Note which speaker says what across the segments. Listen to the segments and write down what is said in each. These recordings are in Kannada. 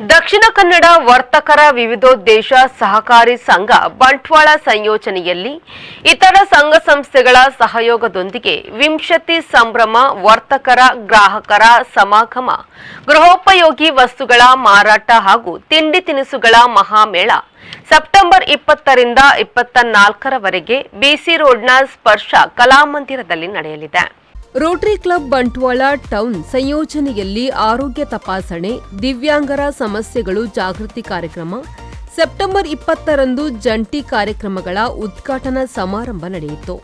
Speaker 1: ದಕ್ಷಿಣ ಕನ್ನಡ ವರ್ತಕರ ವಿವಿಧೋದ್ದೇಶ ಸಹಕಾರಿ ಸಂಘ ಬಂಟ್ವಾಳ ಸಂಯೋಜನೆಯಲ್ಲಿ ಇತರ ಸಂಘ ಸಂಸ್ಥೆಗಳ ಸಹಯೋಗದೊಂದಿಗೆ ವಿಂಶತಿ ಸಂಭ್ರಮ ವರ್ತಕರ ಗ್ರಾಹಕರ ಸಮಾಗಮ ಗೃಹೋಪಯೋಗಿ ವಸ್ತುಗಳ ಮಾರಾಟ ಹಾಗೂ ತಿಂಡಿ ತಿನಿಸುಗಳ ಮಹಾಮೇಳ ಸೆಪ್ಟೆಂಬರ್ 20ರಿಂದ 24ರವರೆಗೆ ಬಿಸಿ ರೋಡ್ನ ಸ್ಪರ್ಶ ಕಲಾಮಂದಿರದಲ್ಲಿ ನಡೆಯಲಿದೆ. ರೋಟರಿ ಕ್ಲಬ್ ಬಂಟ್ವಾಳ ಟೌನ್ ಸಂಯೋಜನೆಯಲ್ಲಿ ಆರೋಗ್ಯ ತಪಾಸಣೆ, ದಿವ್ಯಾಂಗರ ಸಮಸ್ಯೆಗಳು ಜಾಗೃತಿ ಕಾರ್ಯಕ್ರಮ, ಸೆಪ್ಟೆಂಬರ್ 20ರಂದು ಜಂಟಿ ಕಾರ್ಯಕ್ರಮಗಳ ಉದ್ಘಾಟನಾ ಸಮಾರಂಭ ನಡೆಯಿತು.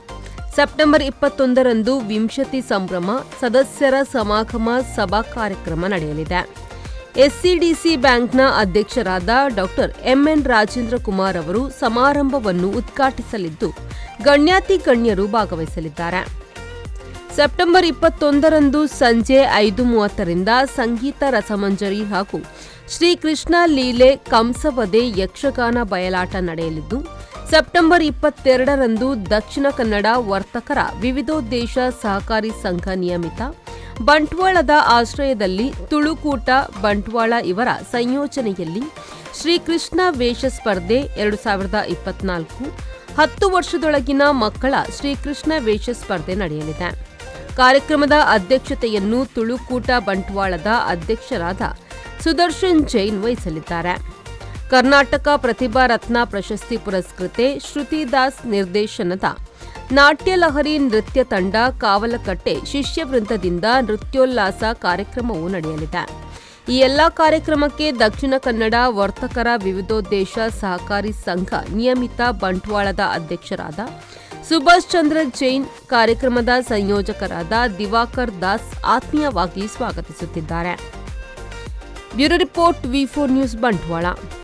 Speaker 1: ಸೆಪ್ಟೆಂಬರ್ 21ರಂದು ವಿಂಶತಿ ಸಂಭ್ರಮ ಸದಸ್ಯರ ಸಮಾಗಮ ಸಭಾ ಕಾರ್ಯಕ್ರಮ ನಡೆಯಲಿದೆ. ಎಸ್ಸಿಡಿಸಿ ಬ್ಯಾಂಕ್ನ ಅಧ್ಯಕ್ಷರಾದ ಡಾ ಎಂಎನ್ ರಾಜೇಂದ್ರ ಕುಮಾರ್ ಅವರು ಸಮಾರಂಭವನ್ನು ಉದ್ಘಾಟಿಸಲಿದ್ದು, ಗಣ್ಯಾತಿ ಗಣ್ಯರು ಭಾಗವಹಿಸಲಿದ್ದಾರೆ. ಸೆಪ್ಟೆಂಬರ್ 21ರಂದು ಸಂಜೆ 5:30ರಿಂದ ಸಂಗೀತ ರಸಮಂಜರಿ ಹಾಗೂ ಶ್ರೀಕೃಷ್ಣ ಲೀಲೆ ಕಂಸವಧೆ ಯಕ್ಷಗಾನ ಬಯಲಾಟ ನಡೆಯಲಿದ್ದು, ಸೆಪ್ಟೆಂಬರ್ 22ರಂದು ದಕ್ಷಿಣ ಕನ್ನಡ ವರ್ತಕರ ವಿವಿಧೋದ್ದೇಶ ಸಹಕಾರಿ ಸಂಘ ನಿಯಮಿತ ಬಂಟ್ವಾಳದ ಆಶ್ರಯದಲ್ಲಿ ತುಳುಕೂಟ ಬಂಟ್ವಾಳ ಇವರ ಸಂಯೋಜನೆಯಲ್ಲಿ ಶ್ರೀಕೃಷ್ಣ ವೇಷ ಸ್ಪರ್ಧೆ 2024 10 ವರ್ಷದೊಳಗಿನ ಮಕ್ಕಳ ಶ್ರೀಕೃಷ್ಣ ವೇಷ ಸ್ಪರ್ಧೆ ನಡೆಯಲಿದೆ. ಕಾರ್ಯಕ್ರಮದ ಅಧ್ಯಕ್ಷತೆಯನ್ನು ತುಳುಕೂಟ ಬಂಟ್ವಾಳದ ಅಧ್ಯಕ್ಷರಾದ ಸುದರ್ಶನ್ ಜೈನ್ ವಹಿಸಲಿದ್ದಾರೆ. ಕರ್ನಾಟಕ ಪ್ರತಿಭಾ ರತ್ನ ಪ್ರಶಸ್ತಿ ಪುರಸ್ಕೃತೆ ಶ್ರುತಿ ದಾಸ್ ನಿರ್ದೇಶನದ ನಾಟ್ಯ ಲಹರಿ ನೃತ್ಯ ತಂಡ ಕಾವಲಕಟ್ಟೆ ಶಿಷ್ಯ ವೃಂದದಿಂದ ನೃತ್ಯೋಲ್ಲಾಸ ಕಾರ್ಯಕ್ರಮವೂ ನಡೆಯಲಿದೆ. ಈ ಎಲ್ಲಾ ಕಾರ್ಯಕ್ರಮಕ್ಕೆ ದಕ್ಷಿಣ ಕನ್ನಡ ವರ್ತಕರ ವಿವಿಧೋದ್ದೇಶ ಸಹಕಾರಿ ಸಂಘ ನಿಯಮಿತ ಬಂಟ್ವಾಳದ ಅಧ್ಯಕ್ಷರಾದ ಸುಭಾಷ್ ಚಂದ್ರ ಜೈನ್, ಕಾರ್ಯಕ್ರಮದ ಸಂಯೋಜಕರಾದ ದಿವಾಕರ್ ದಾಸ್ ಆತ್ಮೀಯವಾಗಿ ಸ್ವಾಗತಿಸುತ್ತಿದ್ದಾರೆ. ಬ್ಯೂರೋ ರಿಪೋರ್ಟ್, ವಿ4 ನ್ಯೂಸ್ ಬಂಟ್ವಾಳ.